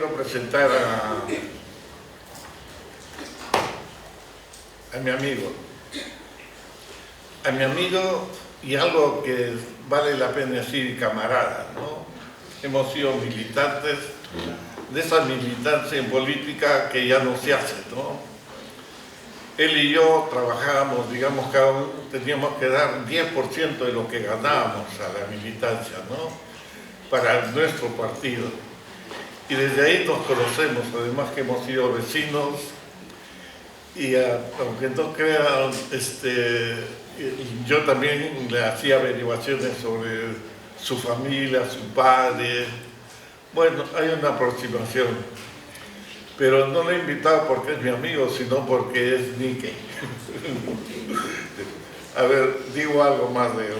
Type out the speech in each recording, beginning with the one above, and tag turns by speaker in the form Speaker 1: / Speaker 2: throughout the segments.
Speaker 1: quiero presentar a mi amigo. A mi amigo y algo que vale la pena decir, camarada, ¿no? Hemos sido militantes de esa militancia en política que ya no se hace, ¿no? Él y yo trabajábamos, digamos, cada uno teníamos que dar 10% de lo que ganábamos a la militancia, ¿no? Para nuestro partido. Y desde ahí nos conocemos, además que hemos sido vecinos, y aunque no crean, yo también le hacía averiguaciones sobre su familia, su padre. Bueno, hay una aproximación, pero no lo he invitado porque es mi amigo, sino porque es Nikkei. A ver, digo algo más de él.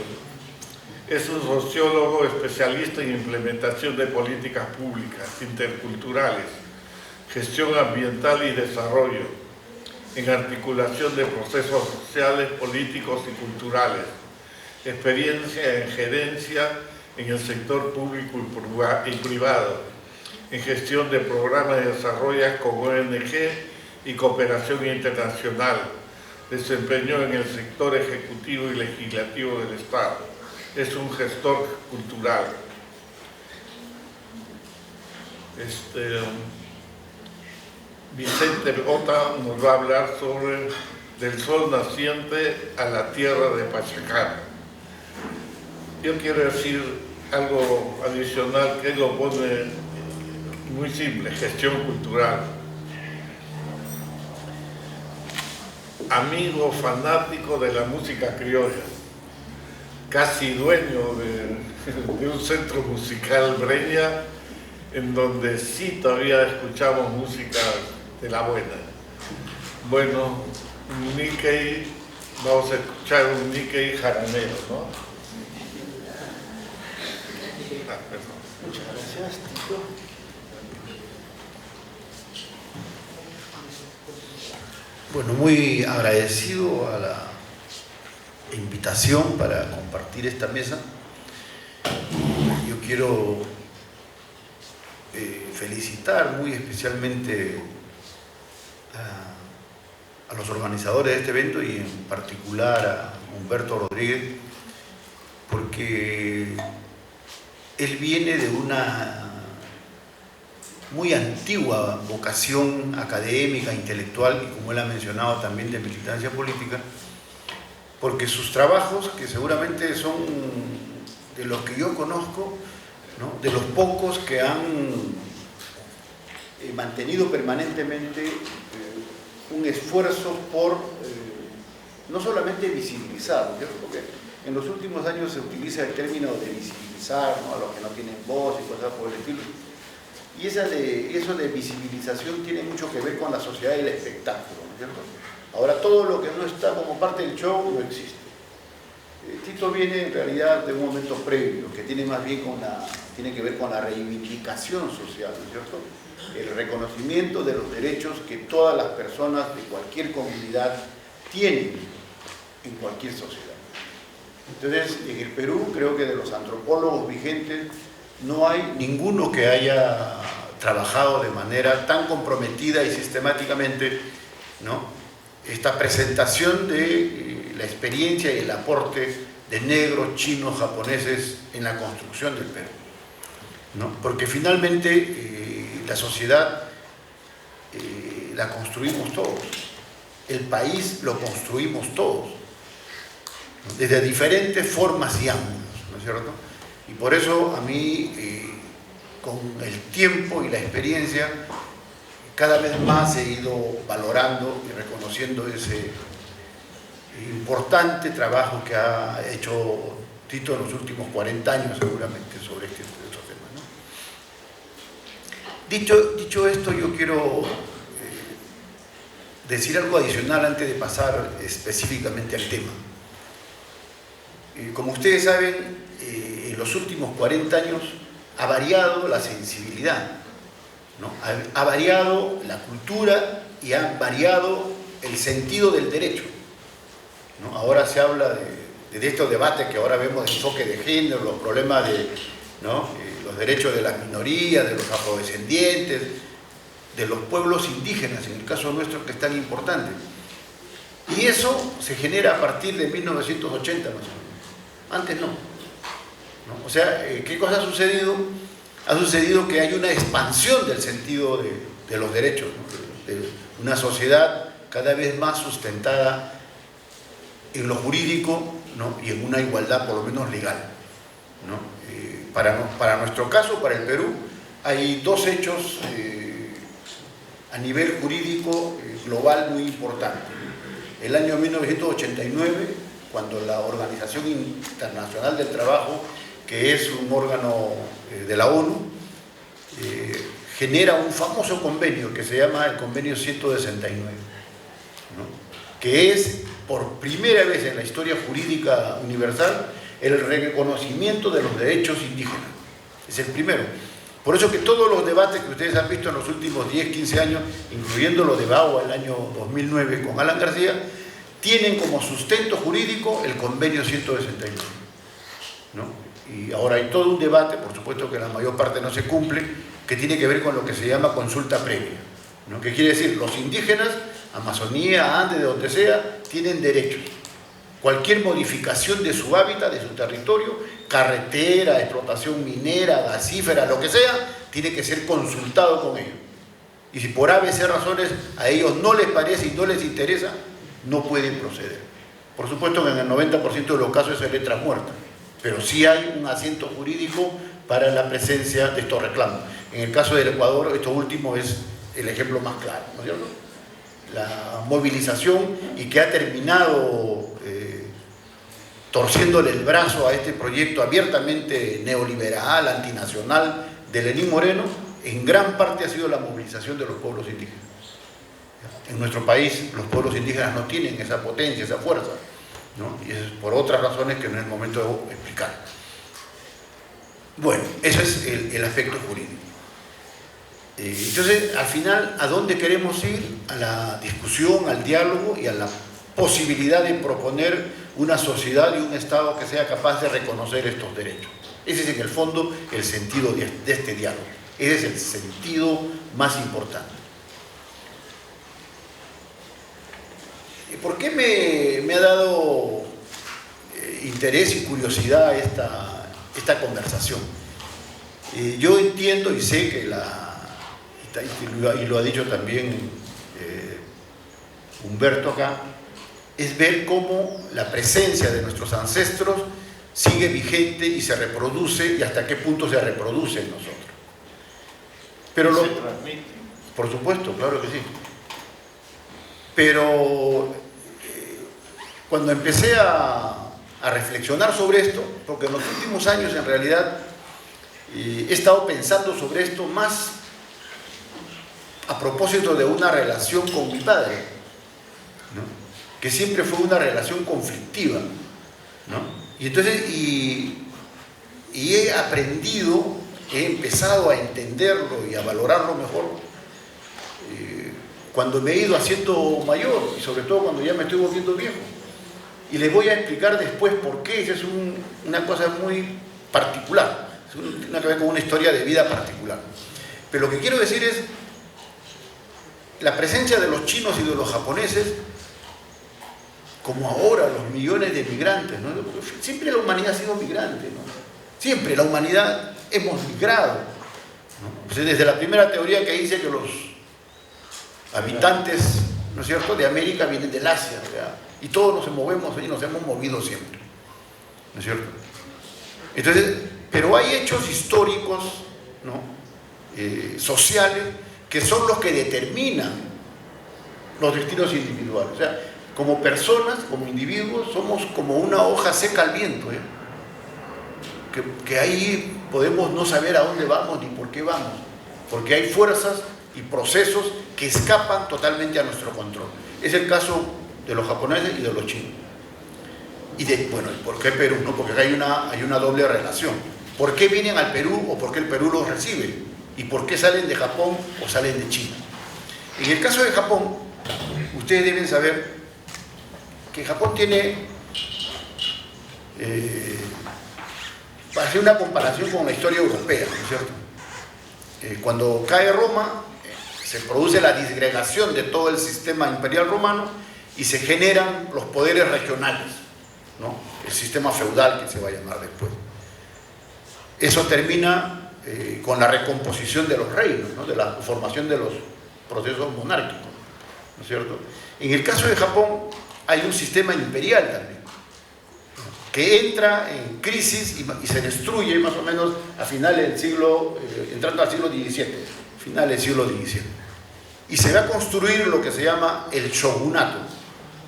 Speaker 1: Es un sociólogo especialista en implementación de políticas públicas interculturales, gestión ambiental y desarrollo, en articulación de procesos sociales, políticos y culturales, experiencia en gerencia en el sector público y privado, en gestión de programas de desarrollo con ONG y cooperación internacional, desempeñó en el sector ejecutivo y legislativo del Estado. Es un gestor cultural. Vicente Ota nos va a hablar sobre del sol naciente a la tierra de Pachacán. Yo quiero decir algo adicional que él lo pone muy simple: gestión cultural. Amigo fanático de la música criolla, casi dueño de un centro musical Breña, en donde sí todavía escuchamos música de la buena. Bueno, Nikkei, vamos a escuchar un Nikkei jaranero, ¿no?
Speaker 2: Muchas gracias, Tito. Bueno, muy agradecido a la invitación para compartir esta mesa. Yo quiero felicitar muy especialmente a los organizadores de este evento y en particular a Humberto Rodríguez, porque él viene de una muy antigua vocación académica, intelectual y, como él ha mencionado, también de militancia política, porque sus trabajos, que seguramente son de los que yo conozco, ¿no?, de los pocos que han mantenido permanentemente un esfuerzo por no solamente visibilizar, ¿cierto?, porque en los últimos años se utiliza el término de visibilizar, ¿no?, a los que no tienen voz y cosas por el estilo, y eso de visibilización tiene mucho que ver con la sociedad del espectáculo, ¿no es cierto? Ahora, todo lo que no está como parte del show no existe. Tito viene en realidad de un momento previo, que tiene más bien tiene que ver con la reivindicación social, ¿no es cierto?, el reconocimiento de los derechos que todas las personas de cualquier comunidad tienen en cualquier sociedad. Entonces, en el Perú, creo que de los antropólogos vigentes, no hay ninguno que haya trabajado de manera tan comprometida y sistemáticamente, ¿no?, esta presentación de la experiencia y el aporte de negros, chinos, japoneses en la construcción del Perú, ¿no? Porque finalmente la sociedad la construimos todos, el país lo construimos todos, ¿no?, desde diferentes formas y ángulos, ¿no es cierto? Y por eso a mí, con el tiempo y la experiencia, cada vez más he ido valorando y reconociendo ese importante trabajo que ha hecho Tito en los últimos 40 años seguramente sobre estos temas, ¿no? Dicho esto, yo quiero decir algo adicional antes de pasar específicamente al tema. Como ustedes saben, en los últimos 40 años ha variado la sensibilidad, ¿no? Ha variado la cultura y ha variado el sentido del derecho, ¿no? Ahora se habla de estos debates que ahora vemos de enfoque de género, los problemas de, ¿no?, los los derechos de las minorías, de los afrodescendientes, de los pueblos indígenas, en el caso nuestro, que es tan importante. Y eso se genera a partir de 1980 más o menos. Antes no. O sea, ¿qué cosa ha sucedido? Ha sucedido que hay una expansión del sentido de los derechos, ¿no? De una sociedad cada vez más sustentada en lo jurídico, ¿no? Y en una igualdad por lo menos legal, ¿no? Para nuestro caso, para el Perú, hay dos hechos a nivel jurídico global muy importantes. El año 1989, cuando la Organización Internacional del Trabajo, que es un órgano de la ONU, genera un famoso convenio que se llama el Convenio 169, ¿no? Que es, por primera vez en la historia jurídica universal, el reconocimiento de los derechos indígenas. Es el primero. Por eso que todos los debates que ustedes han visto en los últimos 10, 15 años, incluyendo lo de Bagua el año 2009 con Alan García, tienen como sustento jurídico el Convenio 169, ¿no? Y ahora hay todo un debate, por supuesto que la mayor parte no se cumple, que tiene que ver con lo que se llama consulta previa, ¿no? Que quiere decir, los indígenas, Amazonía, Andes, de donde sea, tienen derechos. Cualquier modificación de su hábitat, de su territorio, carretera, explotación minera, gasífera, lo que sea, tiene que ser consultado con ellos. Y si por ABC razones a ellos no les parece y no les interesa, no pueden proceder. Por supuesto que en el 90% de los casos es letra muerta, pero sí hay un asiento jurídico para la presencia de estos reclamos. En el caso del Ecuador, esto último es el ejemplo más claro, ¿no es cierto? La movilización, y que ha terminado torciéndole el brazo a este proyecto abiertamente neoliberal, antinacional de Lenín Moreno, en gran parte ha sido la movilización de los pueblos indígenas. En nuestro país los pueblos indígenas no tienen esa potencia, esa fuerza, ¿no? Y es por otras razones que no es el momento de explicar. Bueno, eso es el aspecto jurídico. Entonces, al final, ¿a dónde queremos ir? A la discusión, al diálogo y a la posibilidad de proponer una sociedad y un Estado que sea capaz de reconocer estos derechos. Ese es en el fondo el sentido de este diálogo. Ese es el sentido más importante. ¿Por qué me ha dado interés y curiosidad esta conversación? Yo entiendo y sé que y lo ha dicho también Humberto acá, es ver cómo la presencia de nuestros ancestros sigue vigente y se reproduce, y hasta qué punto se reproduce en nosotros. Pero
Speaker 1: se transmite.
Speaker 2: Por supuesto, claro que sí. Pero cuando empecé a reflexionar sobre esto, porque en los últimos años en realidad he estado pensando sobre esto más a propósito de una relación con mi padre, ¿no? Que siempre fue una relación conflictiva, ¿no? Y entonces, he aprendido, he empezado a entenderlo y a valorarlo mejor cuando me he ido haciendo mayor, y sobre todo cuando ya me estoy volviendo viejo. Y les voy a explicar después por qué. Esa es una cosa muy particular, tiene que ver con una historia de vida particular. Pero lo que quiero decir es la presencia de los chinos y de los japoneses, como ahora los millones de migrantes, ¿no? Siempre la humanidad ha sido migrante, ¿no? Siempre la humanidad hemos migrado, ¿no? Pues desde la primera teoría que dice que los habitantes, ¿no es cierto?, de América vienen del Asia, ¿verdad? Y todos nos movemos y nos hemos movido siempre, ¿no es cierto? Entonces, pero hay hechos históricos, ¿no? Sociales, que son los que determinan los destinos individuales. O sea, como personas, como individuos, somos como una hoja seca al viento, ¿eh? Que ahí podemos no saber a dónde vamos ni por qué vamos, porque hay fuerzas y procesos que escapan totalmente a nuestro control. Es el caso de los japoneses y de los chinos. Y bueno, ¿por qué Perú? No, porque hay una doble relación. ¿Por qué vienen al Perú o por qué el Perú los recibe? ¿Y por qué salen de Japón o salen de China? En el caso de Japón, ustedes deben saber que Japón tiene para hacer una comparación con la historia europea, ¿no es cierto? Cuando cae Roma, se produce la disgregación de todo el sistema imperial romano y se generan los poderes regionales, ¿no? El sistema feudal que se va a llamar después. Eso termina con la recomposición de los reinos, ¿no? De la formación de los procesos monárquicos, ¿no es cierto? En el caso de Japón hay un sistema imperial también, que entra en crisis y se destruye más o menos a finales del siglo, entrando al siglo XVII, finales del siglo XVII. Y se va a construir lo que se llama el shogunato,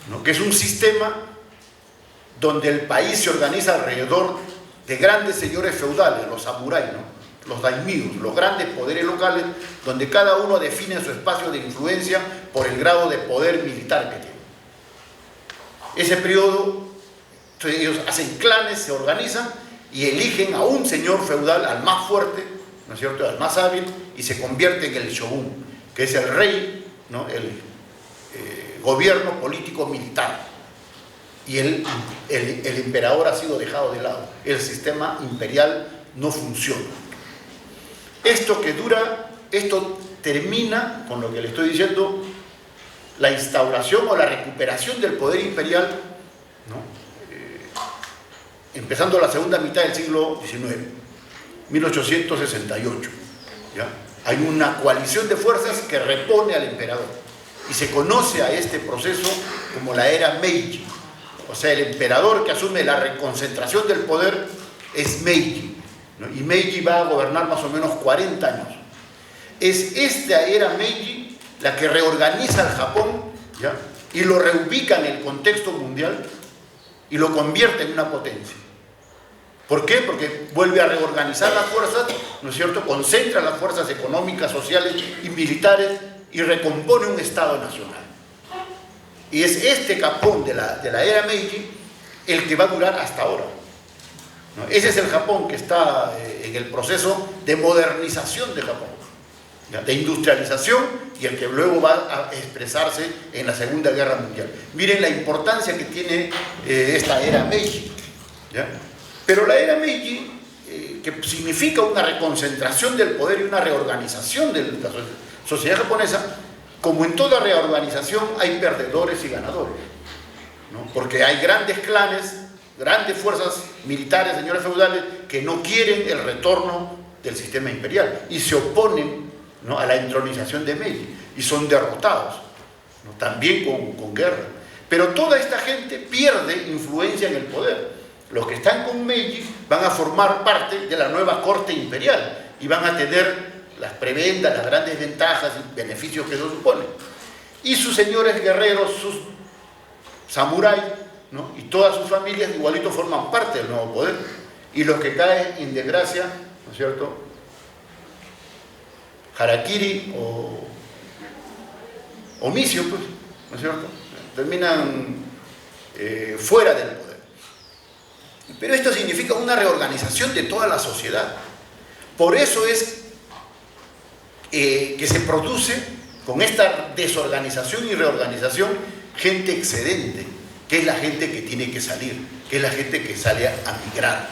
Speaker 2: ¿no? Que es un sistema donde el país se organiza alrededor de grandes señores feudales, los samuráis, ¿no? Los daimios, los grandes poderes locales, donde cada uno define su espacio de influencia por el grado de poder militar que tiene. Ese periodo, entonces ellos hacen clanes, se organizan y eligen a un señor feudal, al más fuerte, ¿no es cierto?, al más hábil, y se convierte en el shogun, que es el rey, ¿no?, el gobierno político militar. Y el emperador ha sido dejado de lado. El sistema imperial no funciona. Esto termina con lo que le estoy diciendo, la instauración o la recuperación del poder imperial, ¿no? Empezando la segunda mitad del siglo XIX, 1868. ¿Ya? Hay una coalición de fuerzas que repone al emperador y se conoce a este proceso como la era Meiji. O sea, el emperador que asume la reconcentración del poder es Meiji, ¿no? Y Meiji va a gobernar más o menos 40 años. Es esta era Meiji la que reorganiza al Japón, ¿ya?, y lo reubica en el contexto mundial y lo convierte en una potencia. ¿Por qué? Porque vuelve a reorganizar las fuerzas, ¿no es cierto?, concentra las fuerzas económicas, sociales y militares y recompone un Estado nacional. Y es este Japón de la era Meiji el que va a durar hasta ahora, ¿no? Ese es el Japón que está en el proceso de modernización de Japón, ¿ya?, de industrialización, y el que luego va a expresarse en la Segunda Guerra Mundial. Miren la importancia que tiene esta era Meiji, ¿ya? Pero la era Meiji, que significa una reconcentración del poder y una reorganización de la sociedad japonesa, como en toda reorganización hay perdedores y ganadores, ¿no? Porque hay grandes clanes, grandes fuerzas militares, señores feudales, que no quieren el retorno del sistema imperial y se oponen, ¿no?, a la entronización de Meiji y son derrotados, ¿no?, también con guerra. Pero toda esta gente pierde influencia en el poder. Los que están con Meiji van a formar parte de la nueva corte imperial y van a tener las prebendas, las grandes ventajas y beneficios que eso supone. Y sus señores guerreros, sus samuráis, ¿no?, y todas sus familias igualito forman parte del nuevo poder. Y los que caen en desgracia, ¿no es cierto?, harakiri o omicio, pues, ¿no es cierto?, terminan fuera del poder. Pero esto significa una reorganización de toda la sociedad. Por eso es que se produce con esta desorganización y reorganización gente excedente, que es la gente que tiene que salir, que es la gente que sale a migrar.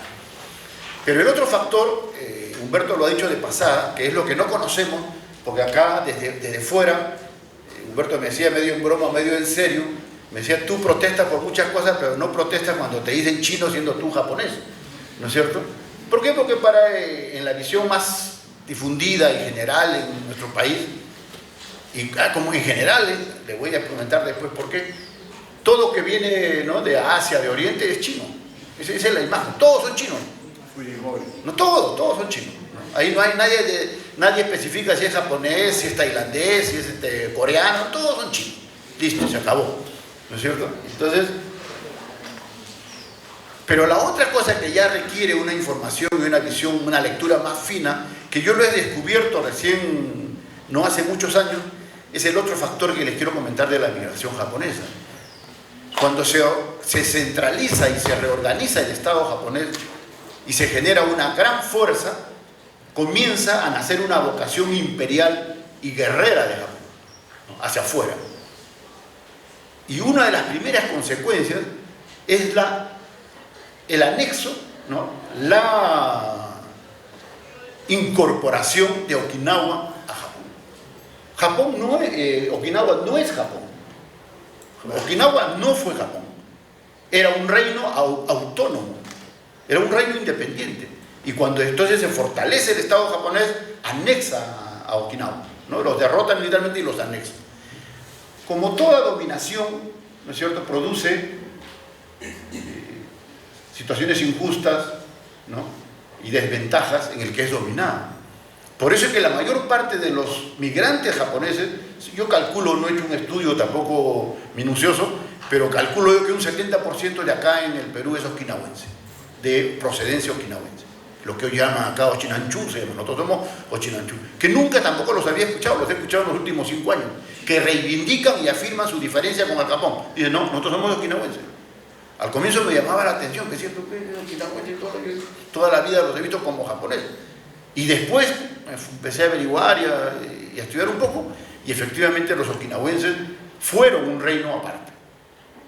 Speaker 2: Pero el otro factor, Humberto lo ha dicho de pasada, que es lo que no conocemos, porque acá desde fuera, Humberto me decía medio en broma, medio en serio, me decía, tú protestas por muchas cosas, pero no protestas cuando te dicen chino siendo tú japonés, ¿no es cierto? ¿Por qué? Porque en la visión más difundida y general en nuestro país, y como en general, le voy a comentar después por qué, todo que viene, ¿no?, de Asia, de Oriente, es chino. Esa es la imagen, todos son chinos. No, todos son chinos, ¿no? Ahí no hay nadie especifica si es japonés, si es tailandés, si es coreano, todos son chinos. Listo, se acabó, ¿no es cierto? Entonces, pero la otra cosa que ya requiere una información y una visión, una lectura más fina, que yo lo he descubierto recién, no hace muchos años, es el otro factor que les quiero comentar de la migración japonesa. Cuando se centraliza y se reorganiza el Estado japonés y se genera una gran fuerza, comienza a nacer una vocación imperial y guerrera de Japón, ¿no?, hacia afuera. Y una de las primeras consecuencias es el anexo ¿no?, la incorporación de Okinawa a Japón. Okinawa no es Japón. Okinawa no fue Japón. Era un reino autónomo, era un reino independiente. Y cuando entonces se fortalece el Estado japonés, anexa a Okinawa, ¿no? Los derrotan militarmente y los anexa. Como toda dominación, ¿no es cierto?, produce situaciones injustas, ¿no?, y desventajas en el que es dominado. Por eso es que la mayor parte de los migrantes japoneses, yo calculo, no he hecho un estudio tampoco minucioso, pero calculo yo que un 70% de acá en el Perú es okinawense, de procedencia okinawense. Lo que hoy llaman acá Ochinanchú, nosotros somos Ochinanchú, que nunca tampoco los había escuchado, los he escuchado en los últimos 5 años, que reivindican y afirman su diferencia con el Japón. Dicen, no, nosotros somos okinawenses. Al comienzo me llamaba la atención, que siempre okinawenses, toda la vida los he visto como japoneses. Y después empecé a averiguar y a estudiar un poco, y efectivamente los okinawenses fueron un reino aparte.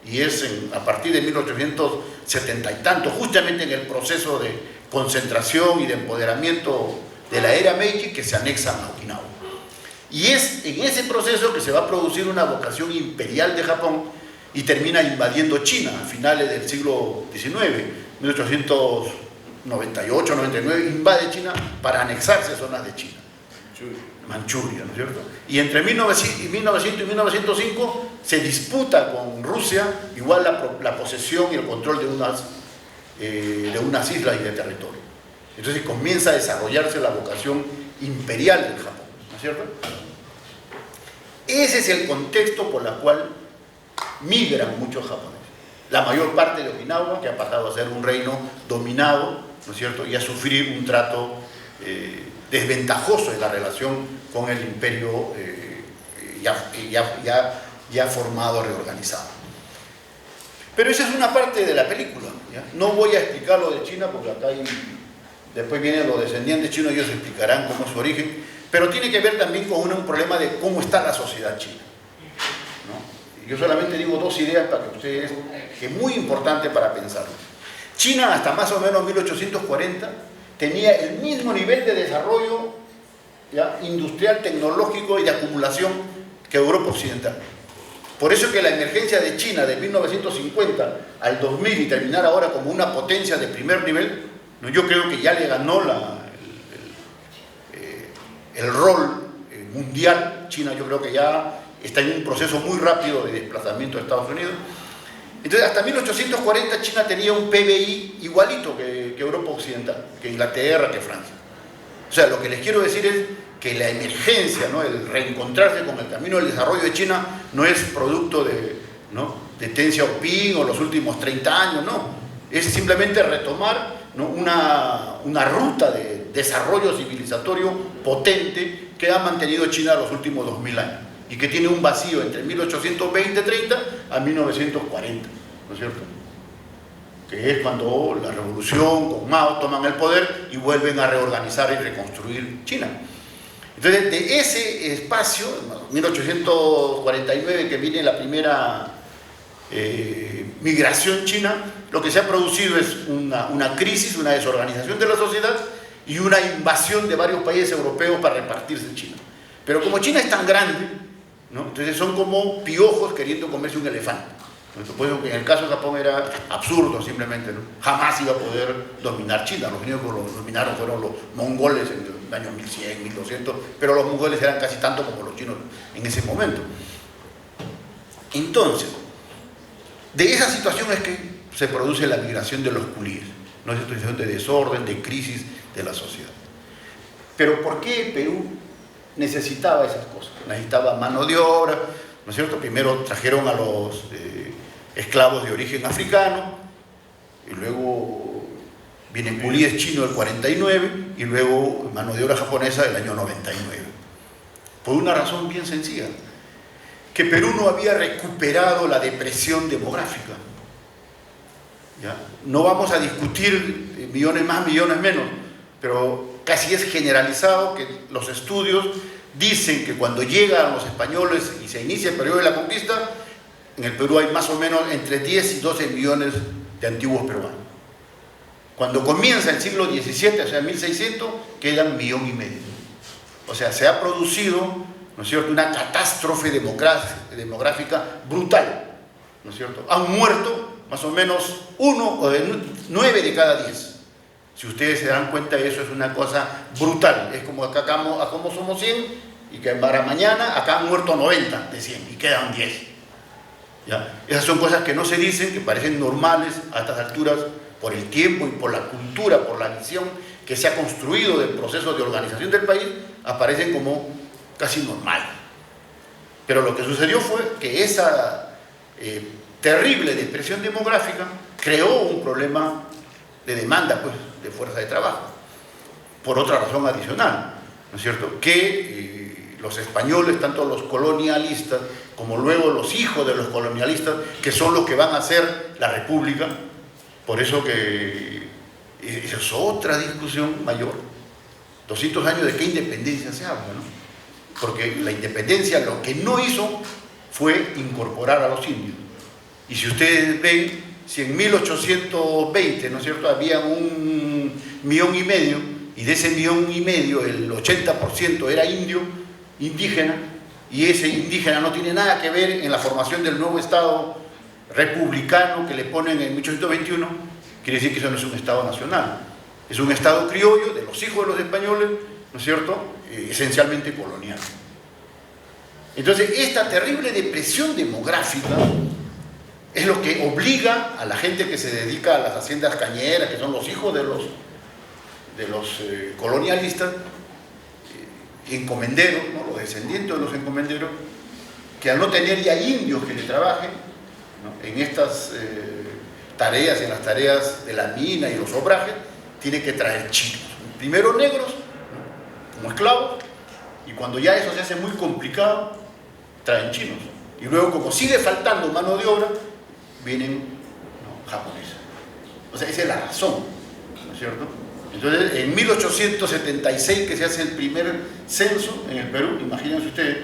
Speaker 2: Y es a partir de 1870 y tanto, justamente en el proceso de concentración y de empoderamiento de la era Meiji, que se anexan a Okinawa. Y es en ese proceso que se va a producir una vocación imperial de Japón y termina invadiendo China a finales del siglo XIX, 1898, 99, invade China para anexarse a zonas de China. Manchuria, ¿no es cierto? Y entre 1900 y 1905 se disputa con Rusia igual la posesión y el control de unas islas y de territorio. Entonces comienza a desarrollarse la vocación imperial del Japón, ¿no es cierto? Ese es el contexto por el cual migran muchos japoneses. La mayor parte de Okinawa, que ha pasado a ser un reino dominado, ¿no es cierto?, y a sufrir un trato desventajoso en la relación con el imperio ya formado, reorganizado. Pero esa es una parte de la película, ¿ya? No voy a explicar lo de China porque acá después vienen los descendientes chinos y ellos explicarán cómo es su origen, pero tiene que ver también con un problema de cómo está la sociedad china, ¿no? Yo solamente digo 2 ideas para que ustedes, que es muy importante para pensarlo. China hasta más o menos 1840 tenía el mismo nivel de desarrollo, ¿ya?, industrial, tecnológico y de acumulación que Europa Occidental. Por eso que la emergencia de China de 1950 al 2000 y terminar ahora como una potencia de primer nivel, ¿no?, yo creo que ya le ganó el rol mundial. China yo creo que ya está en un proceso muy rápido de desplazamiento de Estados Unidos. Entonces, hasta 1840 China tenía un PBI igualito que Europa Occidental, que Inglaterra, que Francia. O sea, lo que les quiero decir es que la emergencia, ¿no?, el reencontrarse con el camino del desarrollo de China no es producto de Deng Xiaoping o los últimos 30 años, no. Es simplemente retomar, ¿no?, una ruta de desarrollo civilizatorio potente que ha mantenido China los últimos 2000 años y que tiene un vacío entre 1820-30 a 1940, ¿no es cierto?, que es cuando la revolución con Mao toman el poder y vuelven a reorganizar y reconstruir China. Entonces, de ese espacio, 1849, que viene la primera migración china, lo que se ha producido es una crisis, una desorganización de la sociedad y una invasión de varios países europeos para repartirse China. Pero como China es tan grande, ¿no?, entonces son como piojos queriendo comerse un elefante. Por eso que en el caso de Japón era absurdo simplemente, ¿no? Jamás iba a poder dominar China. Los únicos que lo dominaron fueron los mongoles en el año 1100, 1200, pero los mongoles eran casi tanto como los chinos en ese momento. Entonces, de esa situación es que se produce la migración de los culíes, ¿no? Es una situación de desorden, de crisis de la sociedad. Pero ¿por qué Perú necesitaba esas cosas? Necesitaba mano de obra, ¿no es cierto? Primero trajeron a los esclavos de origen africano, y luego vienen culíes chinos del 49, y luego mano de obra japonesa del año 99. Por una razón bien sencilla, que Perú no había recuperado la depresión demográfica. ¿Ya? No vamos a discutir millones más, millones menos, pero casi es generalizado que los estudios dicen que cuando llegan los españoles y se inicia el periodo de la conquista, en el Perú hay más o menos entre 10 y 12 millones de antiguos peruanos. Cuando comienza el siglo XVII, o sea, 1600, quedan 1,5 millones. O sea, se ha producido, ¿no es cierto?, una catástrofe demográfica brutal, ¿no es cierto? Han muerto más o menos 9 de cada 10. Si ustedes se dan cuenta, eso es una cosa brutal. Es como acá como somos 100 y que para mañana acá han muerto 90 de 100 y quedan 10. ¿Ya? Esas son cosas que no se dicen, que parecen normales a estas alturas por el tiempo y por la cultura, por la visión que se ha construido del proceso de organización del país, aparecen como casi normal. Pero lo que sucedió fue que esa terrible depresión demográfica creó un problema de demanda, pues, de fuerza de trabajo, por otra razón adicional, ¿no es cierto?, que los españoles, tanto los colonialistas como luego los hijos de los colonialistas, que son los que van a hacer la república, por eso que esa es otra discusión mayor. 200 años de qué independencia se habla, ¿no? Porque la independencia lo que no hizo fue incorporar a los indios. Y si ustedes ven, si en 1820, ¿no es cierto?, había 1,5 millones, y de ese 1,5 millones el 80% era indígena, y ese indígena no tiene nada que ver en la formación del nuevo Estado republicano que le ponen en 1821, quiere decir que eso no es un Estado nacional, es un Estado criollo de los hijos de los españoles, ¿no es cierto?, esencialmente colonial. Entonces, esta terrible depresión demográfica es lo que obliga a la gente que se dedica a las haciendas cañeras, que son los hijos de los colonialistas, encomenderos, ¿no?, los descendientes de los encomenderos, que al no tener ya indios que le trabajen, ¿no?, en estas tareas, en las tareas de la mina y los obrajes, tiene que traer chinos. Primero negros, ¿no?, como esclavos, y cuando ya eso se hace muy complicado, traen chinos. Y luego, como sigue faltando mano de obra, vienen, ¿no?, japoneses. O sea, esa es la razón, ¿no es cierto? Entonces, en 1876, que se hace el primer censo en el Perú, imagínense ustedes,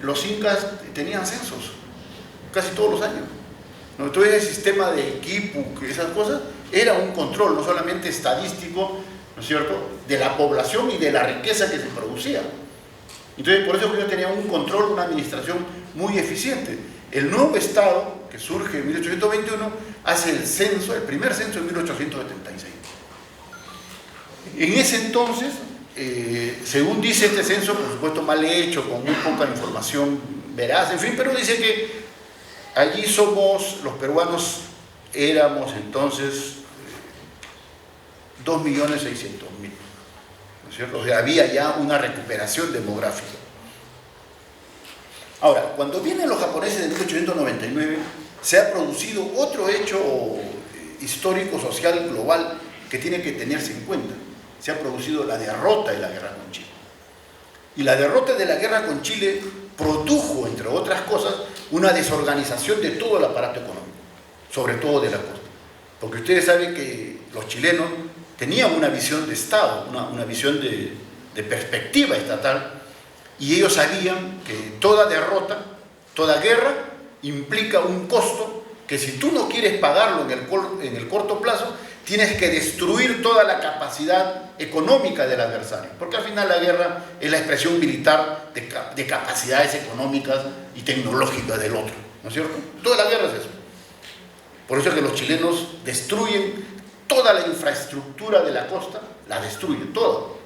Speaker 2: los incas tenían censos casi todos los años, ¿no? Entonces, el sistema de equipo, esas cosas, era un control no solamente estadístico, ¿no es cierto?, de la población y de la riqueza que se producía. Entonces, por eso ellos tenían un control, una administración muy eficiente. El nuevo Estado, que surge en 1821, hace el censo, el primer censo en 1876. En ese entonces, según dice este censo, por supuesto mal hecho, con muy poca información veraz, en fin, pero dice que allí somos, los peruanos, éramos entonces 2,600,000, ¿no es cierto? O sea, había ya una recuperación demográfica. Ahora, cuando vienen los japoneses en 1899, se ha producido otro hecho histórico, social, global, que tiene que tenerse en cuenta. Se ha producido la derrota de la guerra con Chile. Y la derrota de la guerra con Chile produjo, entre otras cosas, una desorganización de todo el aparato económico, sobre todo de la costa. Porque ustedes saben que los chilenos tenían una visión de Estado, una visión de perspectiva estatal, y ellos sabían que toda derrota, toda guerra, implica un costo que si tú no quieres pagarlo en el corto plazo, tienes que destruir toda la capacidad económica del adversario, porque al final la guerra es la expresión militar de capacidades económicas y tecnológicas del otro, ¿no es cierto? Toda la guerra es eso. Por eso es que los chilenos destruyen toda la infraestructura de la costa, la destruyen, toda.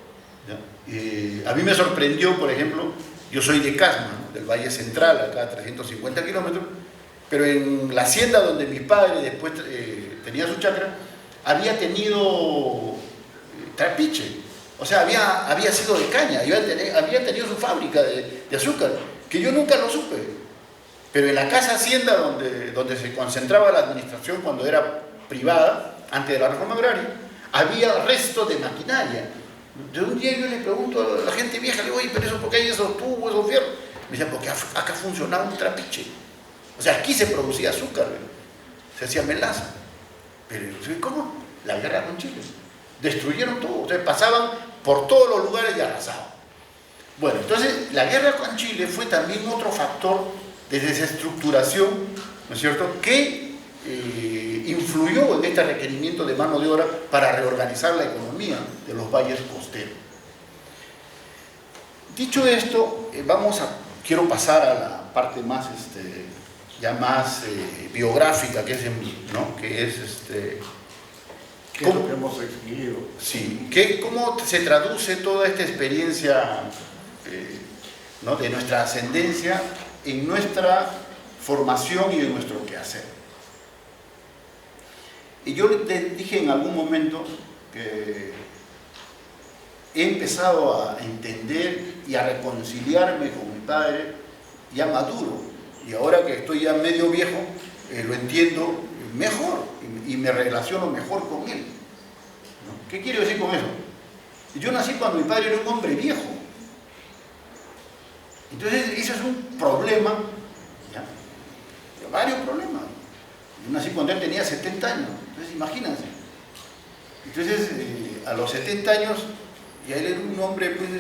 Speaker 2: A mí me sorprendió, por ejemplo, yo soy de Casma, ¿no?, del Valle Central, acá a 350 kilómetros, pero en la hacienda donde mi padre después tenía su chacra, había tenido trapiche, o sea, había sido de caña, había tenido su fábrica de azúcar, que yo nunca lo supe. Pero en la casa hacienda donde se concentraba la administración cuando era privada, antes de la reforma agraria, había restos de maquinaria. De un día yo le pregunto a la gente vieja, le digo, oye, pero eso, ¿por qué hay esos tubos, esos fierros? Me decían, porque acá funcionaba un trapiche. O sea, aquí se producía azúcar, se hacía melaza. Pero, ¿cómo? La guerra con Chile. Destruyeron todo. Ustedes pasaban por todos los lugares y arrasaban. Bueno, entonces, la guerra con Chile fue también otro factor de desestructuración, ¿no es cierto?, que influyó en este requerimiento de mano de obra para reorganizar la economía de los valles costeros. Dicho esto, quiero pasar a la parte más, ya más biográfica, que es, ¿no?
Speaker 1: ¿Qué es lo que hemos exhibido?
Speaker 2: Sí, ¿cómo se traduce toda esta experiencia, ¿no? de nuestra ascendencia en nuestra formación y en nuestro quehacer? Y yo te dije en algún momento que he empezado a entender y a reconciliarme con mi padre ya maduro, y ahora que estoy ya medio viejo, lo entiendo mejor y me relaciono mejor con él, ¿no? ¿Qué quiero decir con eso? Yo nací cuando mi padre era un hombre viejo, entonces ese es un problema, ¿ya? Varios problemas. Yo nací cuando él tenía 70 años, entonces imagínense. Entonces a los 70 años ya él era un hombre, pues,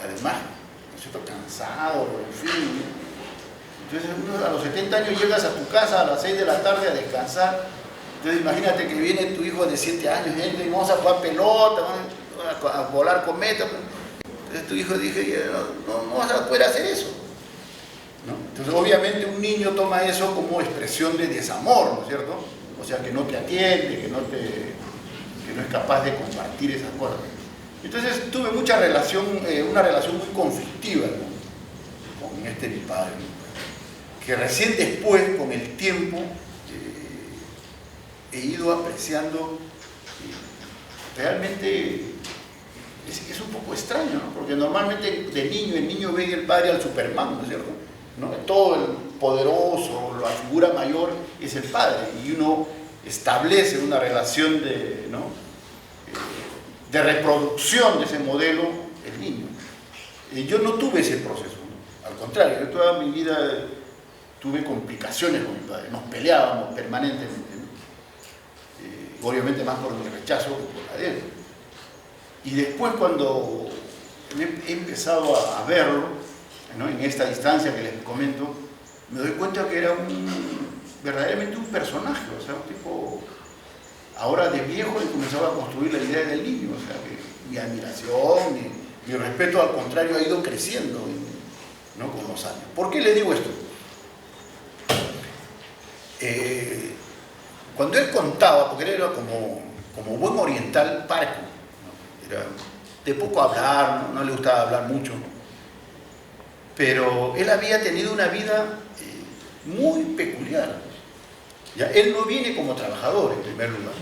Speaker 2: además, ¿no es cierto?, cansado, en fin. Entonces a los 70 años llegas a tu casa a las 6 de la tarde a descansar. Entonces imagínate que viene tu hijo de 7 años y vamos a jugar pelota, vamos a volar cometas. Entonces tu hijo dije, no vas a poder hacer eso, ¿no? Entonces obviamente un niño toma eso como expresión de desamor, ¿no es cierto? O sea, que no te atiende, que no es capaz de compartir esas cosas. Entonces tuve una relación muy conflictiva, ¿no?, con mi padre, que recién después, con el tiempo, he ido apreciando. Realmente es un poco extraño, ¿no? Porque normalmente de niño, el niño ve el padre al Superman, ¿no es cierto?, ¿no? Todo el poderoso, la figura mayor es el padre, y uno establece una relación de reproducción de ese modelo, el niño. Yo no tuve ese proceso, ¿no? Al contrario, yo toda mi vida tuve complicaciones con mi padre, nos peleábamos permanentemente, ¿no? Obviamente más por mi rechazo que por la de él. Y después, cuando he empezado a verlo, ¿no?, en esta distancia que les comento, me doy cuenta que era verdaderamente un personaje, o sea, un tipo. Ahora de viejo he comenzado a construir la idea del niño, o sea, que mi admiración, mi respeto, al contrario, ha ido creciendo, ¿no?, con los años. ¿Por qué le digo esto? Cuando él contaba, porque él era como buen oriental parco, ¿no?, era de poco hablar, no le gustaba hablar mucho, pero él había tenido una vida muy peculiar. ¿Ya? Él no viene como trabajador, en primer lugar.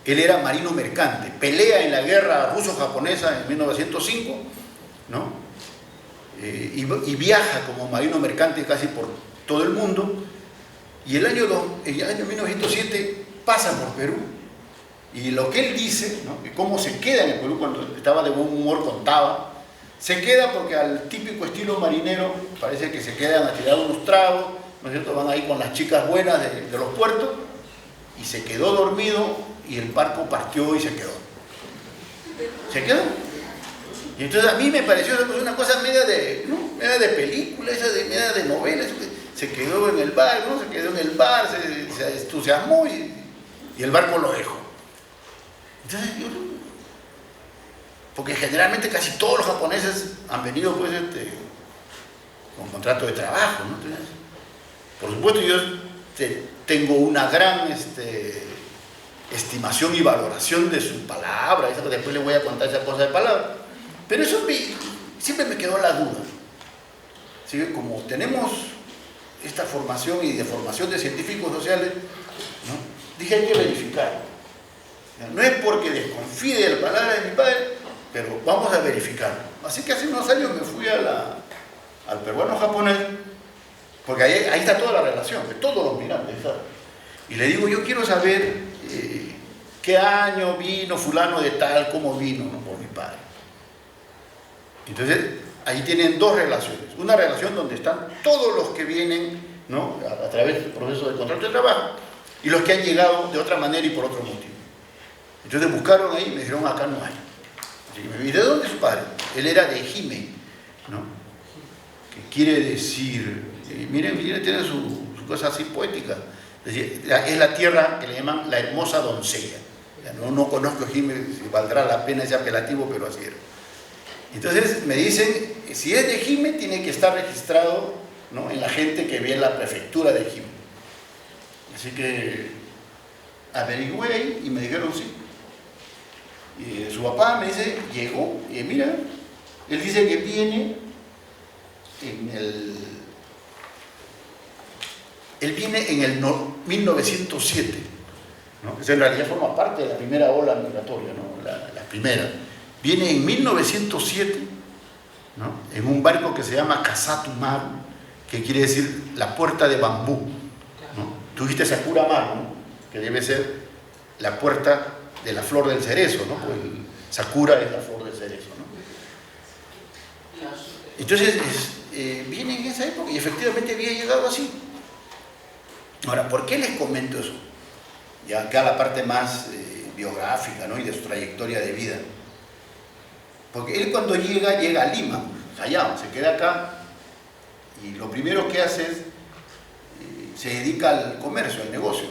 Speaker 2: Él era marino mercante, pelea en la guerra ruso-japonesa en 1905, ¿no? Y viaja como marino mercante casi por todo el mundo, y el año 1907 pasa por Perú, y lo que él dice, ¿no?, que cómo se queda en el Perú cuando estaba de buen humor, contaba, se queda porque al típico estilo marinero parece que se quedan a tirar unos tragos, ¿no es cierto?, van ahí con las chicas buenas de los puertos, y se quedó dormido, y el barco partió y se quedó. ¿Se quedó? Y entonces a mí me pareció una cosa media de película, media de novela. Se quedó en el bar, ¿no? Se quedó en el bar, se entusiasmó y el barco lo dejó. Entonces porque generalmente casi todos los japoneses han venido, pues, con contrato de trabajo, ¿no? Entonces, por supuesto, yo tengo una gran estimación y valoración de su palabra, después le voy a contar esa cosa de palabra, pero eso siempre me quedó la duda. ¿Sí? Como tenemos esta formación y de formación de científicos sociales, ¿no?, dije, hay que verificar. No es porque desconfíe de la palabra de mi padre, pero vamos a verificarlo. Así que hace unos años me fui al peruano-japonés, porque ahí está toda la relación, de todos los migrantes, ¿sabes? Y le digo, yo quiero saber qué año vino fulano de tal, cómo vino, ¿no?, por mi padre. Entonces, ahí tienen dos relaciones. Una relación donde están todos los que vienen, ¿no?, a través del proceso de contrato de trabajo, y los que han llegado de otra manera y por otro motivo. Entonces buscaron ahí y me dijeron, acá no hay. ¿Y de dónde es su padre? Él era de Ehime, ¿no?, que quiere decir, miren, tiene su cosa así poética, Es decir, es la tierra que le llaman la hermosa doncella. No conozco Ejime, si valdrá la pena ese apelativo, pero así era. Entonces me dicen, si es de Ejime, tiene que estar registrado, ¿no?, en la gente que ve la prefectura de Ejime. Así que averigüé y me dijeron sí. Y su papá me dice, llegó, y mira, él dice que viene en el... Él viene en el 1907, ¿no? Eso en realidad forma parte de la primera ola migratoria, ¿no? La primera. Viene en 1907, ¿no?, en un barco que se llama Kasatu Maru, que quiere decir la puerta de bambú, ¿no? Tuviste Sakura Maru, ¿no?, que debe ser la puerta de la flor del cerezo, ¿no? Pues el Sakura es la flor del cerezo, ¿no? Entonces viene en esa época y efectivamente había llegado así. Ahora, ¿por qué les comento eso? Ya acá la parte más biográfica, ¿no?, y de su trayectoria de vida. Porque él cuando llega a Lima, allá, se queda acá, y lo primero que hace es, se dedica al comercio, al negocio,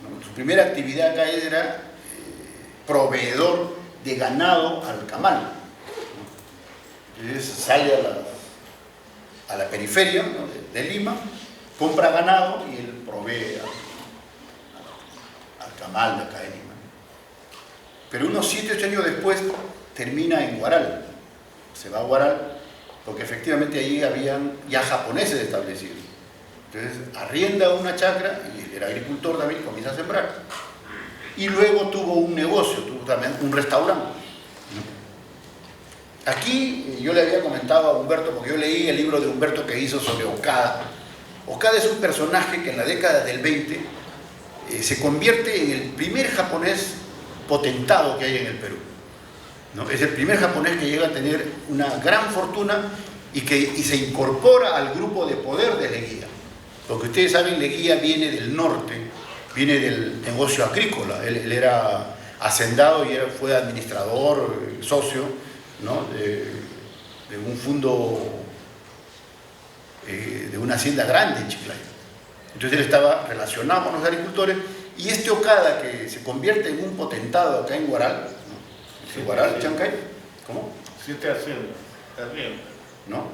Speaker 2: ¿no? Su primera actividad acá era proveedor de ganado al camal, ¿no? Entonces sale a la periferia, ¿no?, de Lima, compra ganado y él provee al camal de acá de Lima. Pero unos 7 o 8 años después termina en Huaral, se va a Huaral porque efectivamente allí habían ya japoneses establecidos. Entonces arrienda una chacra y él era agricultor también, comienza a sembrar. Y luego tuvo un negocio, tuvo también un restaurante, ¿no? Aquí yo le había comentado a Humberto, porque yo leí el libro de Humberto que hizo sobre Okada. Okada es un personaje que en la década del 20 se convierte en el primer japonés potentado que hay en el Perú, ¿no? Es el primer japonés que llega a tener una gran fortuna y se incorpora al grupo de poder de Leguía. Porque ustedes saben, Leguía viene del norte, viene del negocio agrícola. Él era hacendado y fue administrador, socio, ¿no?, de un fondo, de una hacienda grande en Chiclayo. Entonces él estaba relacionado con los agricultores, y este Okada, que se convierte en un potentado acá en Huaral, ¿no?, en Huaral, Chancay, ¿cómo?
Speaker 1: 7 haciendas, también,
Speaker 2: ¿no?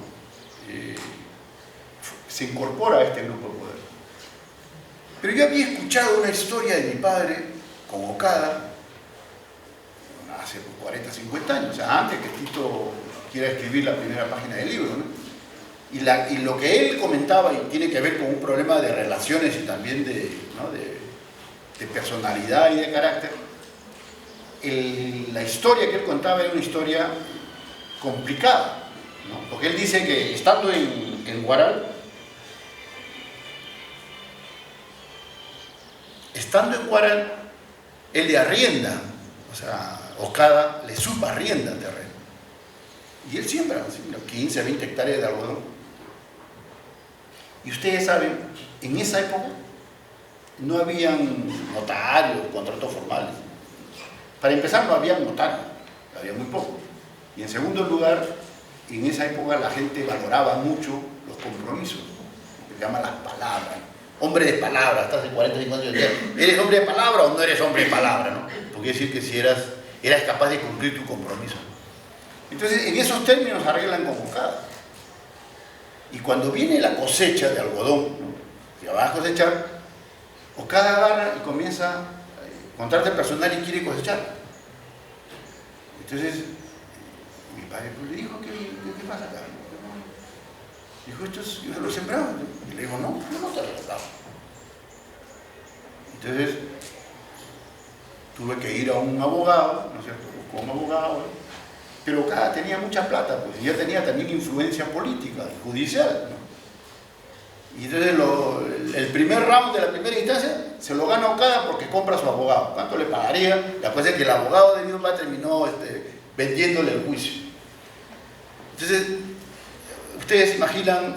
Speaker 2: Se incorpora a este grupo de poder. Pero yo había escuchado una historia de mi padre con Okada hace 40, 50 años, o sea, antes que Tito quiera escribir la primera página del libro, ¿no? Y lo que él comentaba, y tiene que ver con un problema de relaciones y también ¿no?, de personalidad y de carácter, la historia que él contaba era una historia complicada, ¿no? Porque él dice que estando en Huaral, él le arrienda, o sea, Okada le subarrienda el terreno. Y él siembra 15, 20 hectáreas de algodón. Y ustedes saben, en esa época no habían notarios, contratos formales. Para empezar, no había notarios, había muy poco. Y en segundo lugar, en esa época la gente valoraba mucho los compromisos, lo que se llama las palabras. Hombre de palabra, estás en 45 años, ¿eres hombre de palabra o no eres hombre de palabra, ¿no? Porque decir que si eras capaz de cumplir tu compromiso. Entonces, en esos términos arreglan con Okada. Y cuando viene la cosecha de algodón, ¿no?, que va a cosechar, Okada agarra y comienza a contratar personal y quiere cosechar. Entonces, mi padre le dijo, ¿qué pasa acá? Dijo, yo se lo he sembrado. Y le dijo, no te lo he sembrado. Entonces, tuve que ir a un abogado, ¿no es cierto? Buscó un abogado, pero Okada tenía mucha plata, pues, y ya tenía también influencia política, judicial, ¿no? Y entonces el primer round de la primera instancia se lo gana Okada porque compra a su abogado. ¿Cuánto le pagaría? La cosa es que el abogado de mi papá terminó vendiéndole el juicio. Entonces, ustedes imaginan,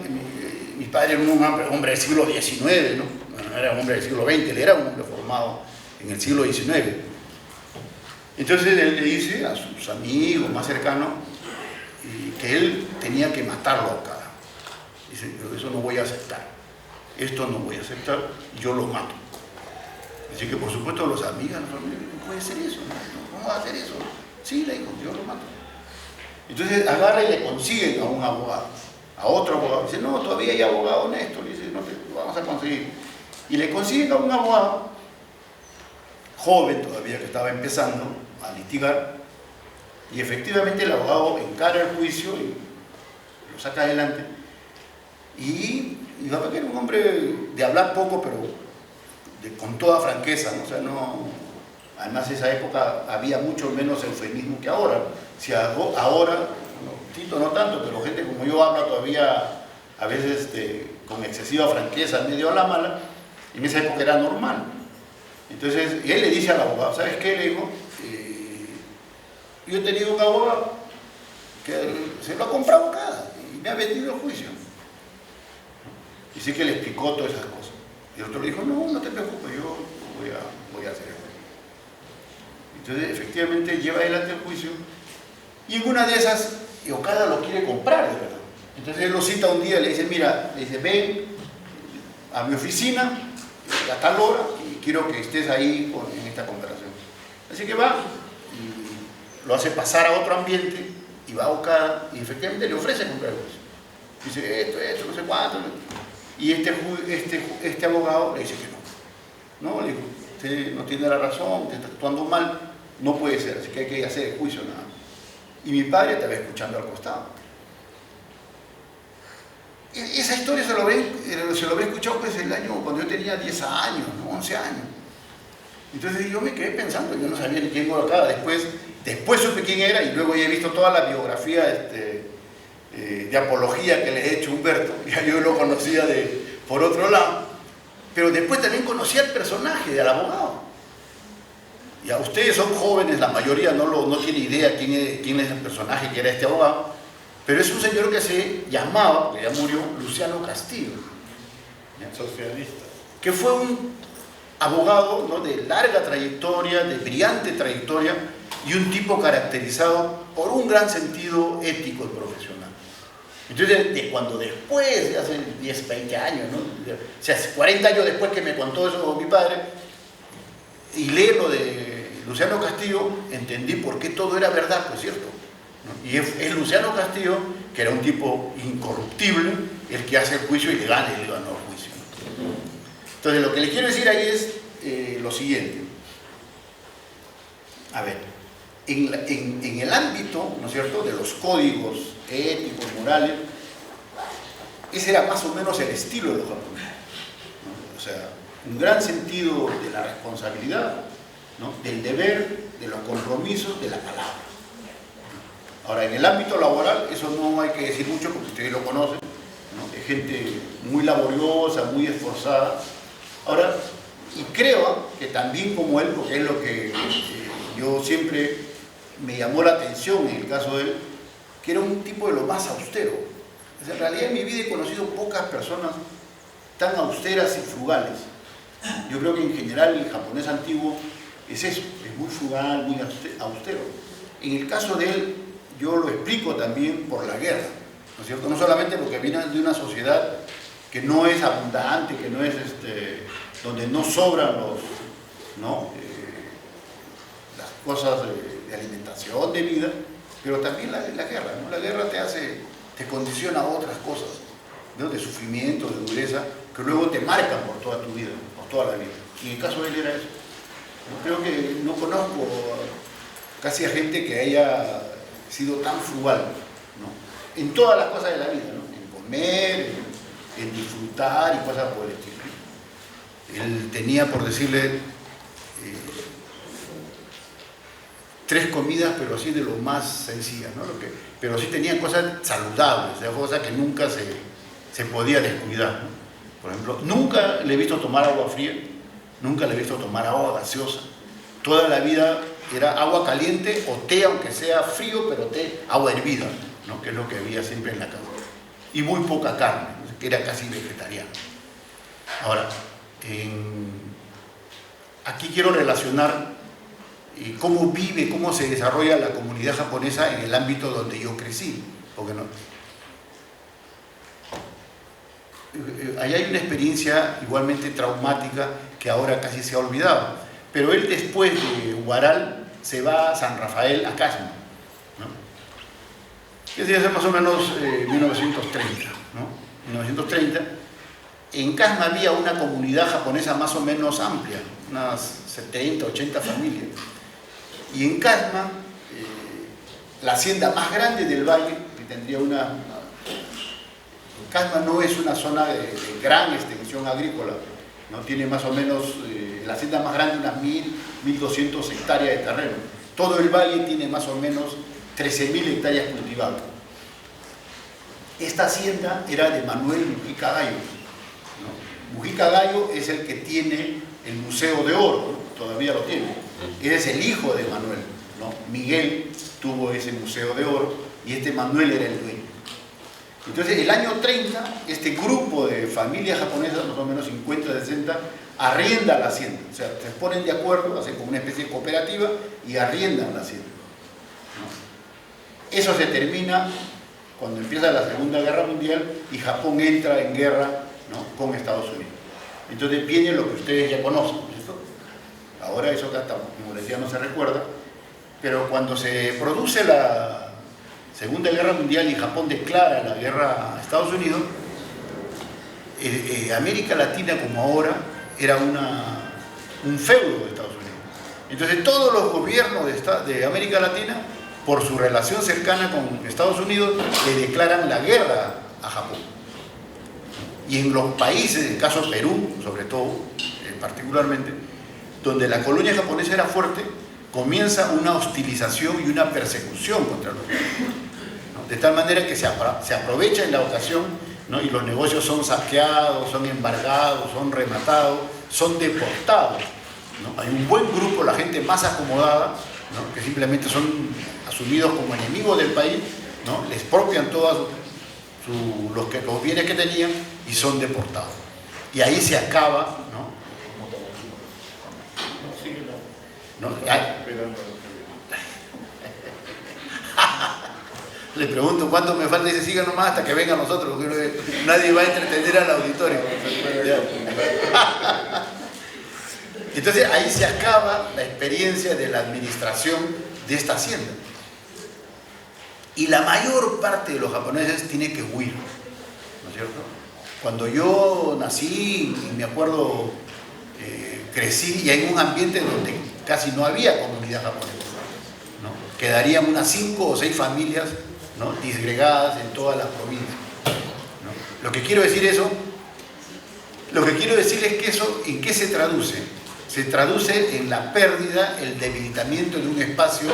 Speaker 2: mi padre era un hombre del siglo XIX, ¿no? No era un hombre del siglo XX, él era un hombre formado en el siglo XIX. Entonces él le dice a sus amigos más cercanos que él tenía que matarlo a Okada. Dice, pero eso no voy a aceptar, esto no voy a aceptar, yo lo mato. Así que por supuesto los amigas, no puede ser eso, ¿cómo va a hacer eso? Sí, le dijo, yo lo mato. Entonces agarra y le consiguen a un abogado, a otro abogado. Dice, no, todavía hay abogado honesto. Le dice, no, lo vamos a conseguir. Y le consiguen a un abogado, joven todavía, que estaba empezando a litigar, y efectivamente el abogado encara el juicio y lo saca adelante. Y papá, que era un hombre de hablar poco, pero con toda franqueza, ¿no? O sea, no, además en esa época había mucho menos eufemismo que ahora. Si ahora, no, Tito no tanto, pero gente como yo habla todavía a veces con excesiva franqueza, medio a la mala, en esa época era normal. Entonces, él le dice al abogado, ¿sabes qué? Le digo, yo he tenido un abogado que se lo ha comprado cada y me ha vendido el juicio. Y sí que le explicó todas esas cosas. Y el otro le dijo, no, no te preocupes, yo voy a hacer eso. Entonces, efectivamente, lleva adelante el juicio. Y en una de esas, Okada lo quiere comprar, de verdad. Entonces él lo cita un día y le dice, mira, le dice, ven a mi oficina a tal hora y quiero que estés ahí en esta conversación. Así que va y lo hace pasar a otro ambiente y va a Okada y efectivamente le ofrece comprar el juicio. Dice, esto, no sé cuánto. Y este abogado le dice que no. No, le dijo, usted no tiene la razón, usted está actuando mal, no puede ser, así que hay que hacer el juicio nada más. Y mi padre estaba escuchando al costado. Esa historia se lo había escuchado pues el año cuando yo tenía 10 años, ¿no? 11 años. Entonces yo me quedé pensando, yo no sabía ni quién era Okada. Después supe quién era y luego ya he visto toda la biografía de apología que le he hecho a Humberto. Ya yo lo conocía por otro lado. Pero después también conocí al personaje, del abogado. Y a ustedes son jóvenes, la mayoría no tiene idea quién es el personaje que era este abogado, pero es un señor que se llamaba, porque ya murió, Luciano Castillo,
Speaker 1: socialista,
Speaker 2: que fue un abogado, ¿no?, de larga trayectoria, de brillante trayectoria, y un tipo caracterizado por un gran sentido ético y profesional. Entonces, cuando después, de hace 10, 20 años, ¿no?, o sea, 40 años después que me contó eso mi padre, y leo lo de Luciano Castillo, entendí por qué todo era verdad, pues cierto, ¿no? Y es Luciano Castillo, que era un tipo incorruptible, el que hace el juicio y le ganó el juicio. Entonces, lo que les quiero decir ahí es lo siguiente. A ver, en el ámbito, ¿no es cierto?, de los códigos éticos, morales, ese era más o menos el estilo de los japoneses, ¿no? O sea, un gran sentido de la responsabilidad, ¿no?, del deber, de los compromisos, de la palabra. Ahora, en el ámbito laboral, eso no hay que decir mucho porque ustedes lo conocen, ¿no?, es gente muy laboriosa, muy esforzada. Ahora, y creo que también como él, porque es lo que yo siempre me llamó la atención en el caso de él, que era un tipo de lo más austero. O sea, en realidad en mi vida he conocido pocas personas tan austeras y frugales. Yo creo que en general el japonés antiguo es eso, es muy frugal, muy austero. En el caso de él, yo lo explico también por la guerra, ¿no es cierto? No solamente porque viene de una sociedad que no es abundante, que no es donde no sobran las cosas de alimentación, de vida, pero también la guerra, ¿no? La guerra te condiciona a otras cosas, ¿no?, de sufrimiento, de dureza, que luego te marcan por toda tu vida, por toda la vida. Y en el caso de él era eso. Yo creo que no conozco casi a gente que haya sido tan frugal, ¿no?, en todas las cosas de la vida, ¿no?, en comer, en disfrutar y cosas por el estilo. Él tenía, por decirle, 3 comidas, pero así de lo más sencillas, ¿no? Pero sí tenía cosas saludables, cosas que nunca se podía descuidar, ¿no? Por ejemplo, nunca le he visto tomar agua fría, nunca le he visto tomar agua gaseosa. Toda la vida era agua caliente o té, aunque sea frío, pero té, agua hervida, ¿no?, que es lo que había siempre en la casa. Y muy poca carne, que era casi vegetariano. Ahora, aquí quiero relacionar cómo vive, cómo se desarrolla la comunidad japonesa en el ámbito donde yo crecí. Porque no. ahí hay una experiencia igualmente traumática que ahora casi se ha olvidado. Pero él, después de Huaral, se va a San Rafael, a Casma, ¿no? Que debe ser más o menos 1930, ¿no? 1930. En Casma había una comunidad japonesa más o menos amplia, unas 70, 80 familias. Y en Casma, la hacienda más grande del valle, que tendría Casma no es una zona de gran extensión agrícola, ¿no? Tiene más o menos, la hacienda más grande, unas 1.200 hectáreas de terreno. Todo el valle tiene más o menos 13.000 hectáreas cultivadas. Esta hacienda era de Manuel Mujica Gallo, ¿no? Mujica Gallo es el que tiene el Museo de Oro, ¿no? Todavía lo tiene. Él es el hijo de Manuel, ¿no? Miguel tuvo ese Museo de Oro y este Manuel era el dueño. Entonces, el año 30, este grupo de familias japonesas, más o menos 50, 60, arriendan la hacienda. O sea, se ponen de acuerdo, hacen como una especie de cooperativa y arriendan la hacienda, ¿no? Eso se termina cuando empieza la Segunda Guerra Mundial y Japón entra en guerra, ¿no?, con Estados Unidos. Entonces viene lo que ustedes ya conocen, ¿cierto? Ahora eso que hasta, como les decía, no se recuerda, pero cuando se produce la Segunda Guerra Mundial y Japón declara la guerra a Estados Unidos, América Latina, como ahora, era un feudo de Estados Unidos. Entonces todos los gobiernos de América Latina, por su relación cercana con Estados Unidos, le declaran la guerra a Japón. Y en los países, en el caso de Perú, sobre todo, particularmente, donde la colonia japonesa era fuerte, comienza una hostilización y una persecución contra los japoneses, ¿no? De tal manera que se aprovecha en la ocasión, ¿no? Y los negocios son saqueados, son embargados, son rematados, son deportados, ¿no? Hay un buen grupo, la gente más acomodada, ¿no?, que simplemente son asumidos como enemigos del país, ¿no? Les expropian todos los bienes que tenían y son deportados. Y ahí se acaba, ¿no? Le pregunto cuánto me falta y dice, siga nomás hasta que vengan nosotros, porque nadie va a entretener al auditorio. Entonces ahí se acaba la experiencia de la administración de esta hacienda. Y la mayor parte de los japoneses tiene que huir, ¿no es cierto? Cuando yo nací, y me acuerdo, crecí ya en un ambiente donde casi no había comunidad japonesa, ¿no? Quedarían unas 5 o 6 familias, ¿no?, disgregadas en todas las provincias, ¿no? Lo que quiero decir es que eso, ¿en qué se traduce? Se traduce en la pérdida, el debilitamiento de un espacio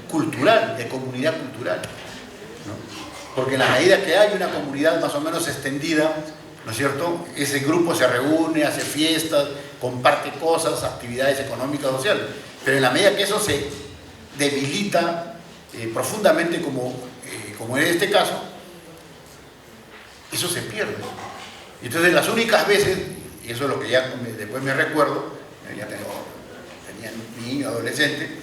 Speaker 2: cultural, de comunidad cultural, ¿no? Porque en la medida que hay una comunidad más o menos extendida, ¿no es cierto?, ese grupo se reúne, hace fiestas, comparte cosas, actividades económicas, sociales. Pero en la medida que eso se debilita profundamente, como en este caso, eso se pierde. Entonces las únicas veces, y eso es lo que ya después me recuerdo, ya tenía niño, adolescente,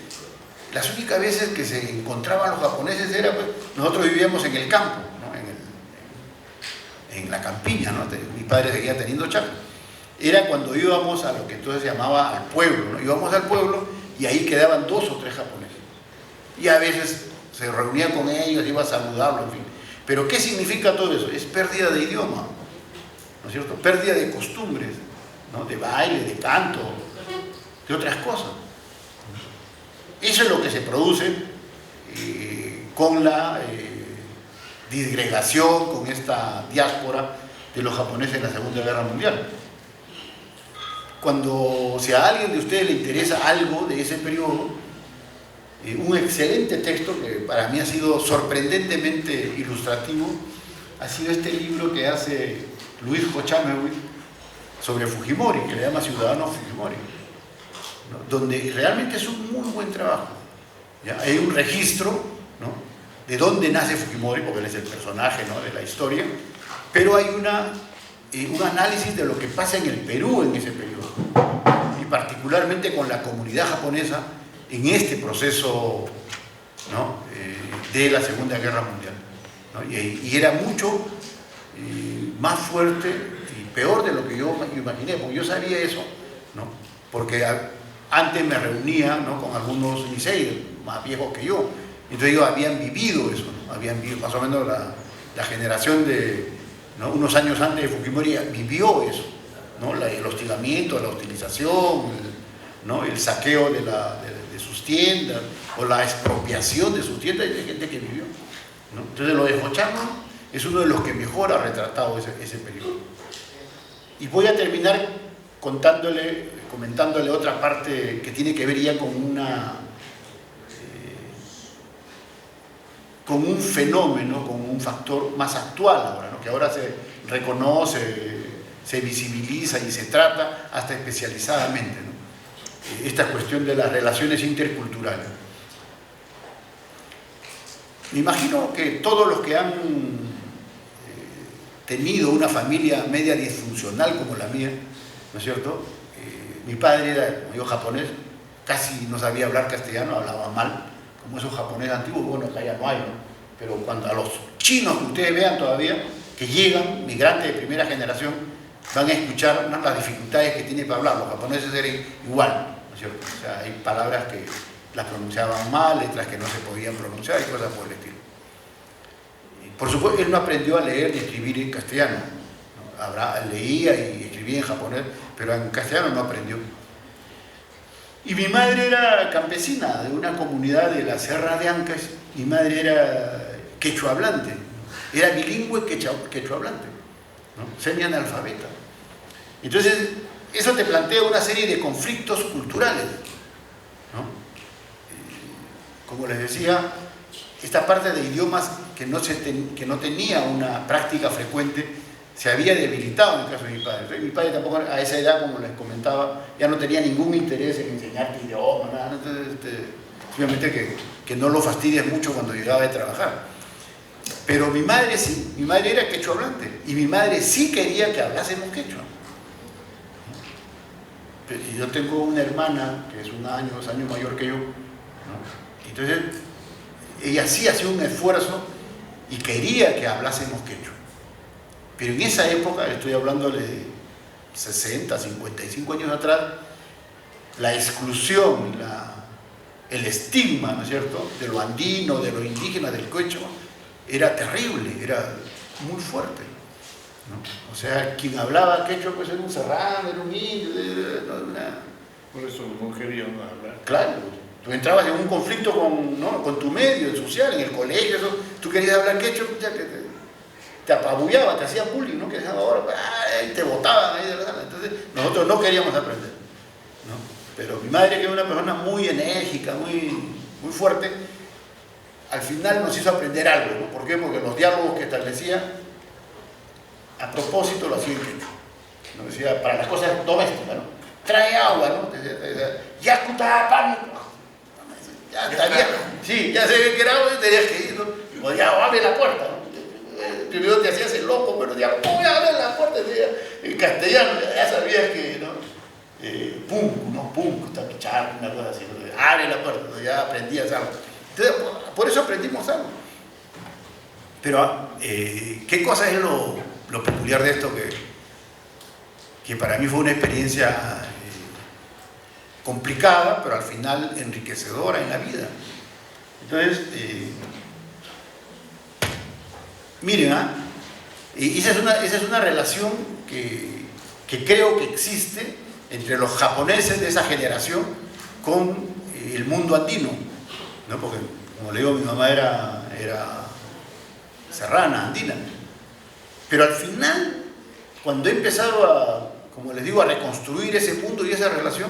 Speaker 2: las únicas veces que se encontraban los japoneses era, pues, nosotros vivíamos en el campo, ¿no?, en la campiña, ¿no? Mi padre seguía teniendo chacra. Era cuando íbamos a lo que entonces se llamaba al pueblo, ¿no? Íbamos al pueblo y ahí quedaban 2 o 3 japoneses. Y a veces se reunía con ellos, iba a saludarlos, en fin. Pero ¿qué significa todo eso? Es pérdida de idioma, ¿no es cierto? Pérdida de costumbres, ¿no?, de baile, de canto, de otras cosas. Eso es lo que se produce con la disgregación, con esta diáspora de los japoneses en la Segunda Guerra Mundial. Cuando, si a alguien de ustedes le interesa algo de ese periodo, un excelente texto que para mí ha sido sorprendentemente ilustrativo ha sido este libro que hace Luis Hochamewicz sobre Fujimori, que le llama Ciudadano Fujimori, ¿no?, donde realmente es un muy buen trabajo, ¿ya? Hay un registro, ¿no?, de dónde nace Fujimori, porque él es el personaje, ¿no?, de la historia, pero hay un análisis de lo que pasa en el Perú en ese periodo, y particularmente con la comunidad japonesa en este proceso, ¿no?, de la Segunda Guerra Mundial, ¿no? Y era mucho más fuerte peor de lo que yo imaginé, porque yo sabía eso, ¿no? Porque antes me reunía, ¿no?, con algunos liceos más viejos que yo, entonces ellos habían vivido eso, ¿no? Habían vivido, más o menos la generación de, ¿no?, unos años antes de Fujimori vivió eso, ¿no? El hostigamiento, la hostilización, ¿no?, el saqueo de sus tiendas, o la expropiación de sus tiendas de gente que vivió, ¿no? Entonces lo de Jochama es uno de los que mejor ha retratado ese periodo. Y voy a terminar comentándole otra parte que tiene que ver ya con un fenómeno, con un factor más actual ahora, ¿no?, que ahora se reconoce, se visibiliza y se trata hasta especializadamente, ¿no? Esta cuestión de las relaciones interculturales. Me imagino que todos los que han tenido una familia media disfuncional como la mía, ¿no es cierto? Mi padre era, como yo, japonés, casi no sabía hablar castellano, hablaba mal, como esos japoneses antiguos. Bueno, acá ya no hay, ¿no? Pero cuando a los chinos que ustedes vean todavía, que llegan, migrantes de primera generación, van a escuchar, ¿no?, las dificultades que tiene para hablar. Los japoneses eran igual, ¿no es cierto? O sea, hay palabras que las pronunciaban mal, letras que no se podían pronunciar y cosas por el estilo. Por supuesto, él no aprendió a leer y escribir en castellano, ¿no? Leía y escribía en japonés, pero en castellano no aprendió. Y mi madre era campesina de una comunidad de la Sierra de Ancash. Mi madre era quechua hablante, era bilingüe quechua hablante, ¿no?, semi-analfabeta. Entonces, eso te plantea una serie de conflictos culturales, ¿no? Como les decía, esta parte de idiomas que no tenía una práctica frecuente se había debilitado en el caso de mi padre. Entonces, mi padre tampoco a esa edad, como les comentaba, ya no tenía ningún interés en enseñarte idiomas, nada. Entonces, simplemente que no lo fastidies mucho cuando llegaba de trabajar. Pero mi madre sí, mi madre era quechua hablante, y mi madre sí quería que hablásemos quechua. Y yo tengo una hermana que es 1 año, 2 años mayor que yo, ¿no? Entonces ella sí hacía un esfuerzo y quería que hablásemos quechua. Pero en esa época, estoy hablándole de 60, 55 años atrás, la exclusión, el estigma, ¿no es cierto?, de lo andino, de lo indígena, del quechua, era terrible, era muy fuerte, ¿no? O sea, quien hablaba quechua pues era un serrano, era un indio,
Speaker 1: por eso no querían hablar.
Speaker 2: Claro, tú entrabas en un conflicto con tu medio social, en el colegio, eso, tú querías hablar quechua, ya que te apabullaban, te hacían bullying, ¿no? Que ahora te botaban ahí de la sala. Entonces nosotros no queríamos aprender, ¿no? Pero mi madre, que era una persona muy enérgica, muy fuerte, al final nos hizo aprender algo, ¿no? ¿Por qué? Porque los diálogos que establecía, a propósito, lo hacía en quechua. Nos decía, para las cosas domésticas, ¿no? Trae agua, ¿no? Ya escuchaba pan. Ya sabía, sí, ya sabía que era agua y tenías que ir, ¿no? O ya abre la puerta, ¿no? Primero te hacías el loco, pero ya, ¡pum!, abre la puerta, en castellano, ya sabías que, ¿no? Pum, ¿no? Pum, tapichar, una cosa así, ¿no? Abre la puerta, ¿no? Ya aprendías algo. Entonces, por eso aprendimos algo. Pero, ¿qué cosa es lo peculiar de esto? Que para mí fue una experiencia complicada, pero al final enriquecedora en la vida. Entonces, miren, esa es una relación que creo que existe entre los japoneses de esa generación con el mundo andino, ¿no? Porque, como le digo, mi mamá era serrana, andina. Pero al final, cuando he empezado como les digo, a reconstruir ese mundo y esa relación,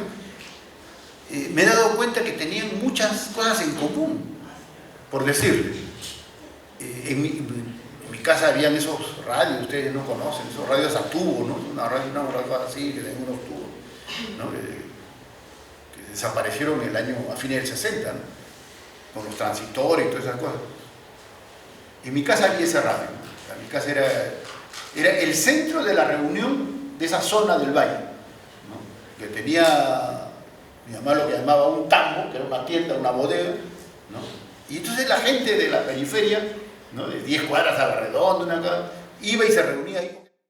Speaker 2: me he dado cuenta que tenían muchas cosas en común. Por decirles, en mi casa habían esos radios, ustedes no conocen, esos radios a tubo, ¿no? Una radio así, que tenían unos tubos, ¿no? Que desaparecieron a fines del 60, ¿no? Con los transistores y todas esas cosas. En mi casa había ese radio, ¿no? Mi casa era el centro de la reunión de esa zona del valle, ¿no? Que tenía mi mamá lo que llamaba un tambo, que era una tienda, una bodega, ¿no? Y entonces la gente de la periferia, ¿no?, de 10 cuadras a la redonda, iba y se reunía ahí.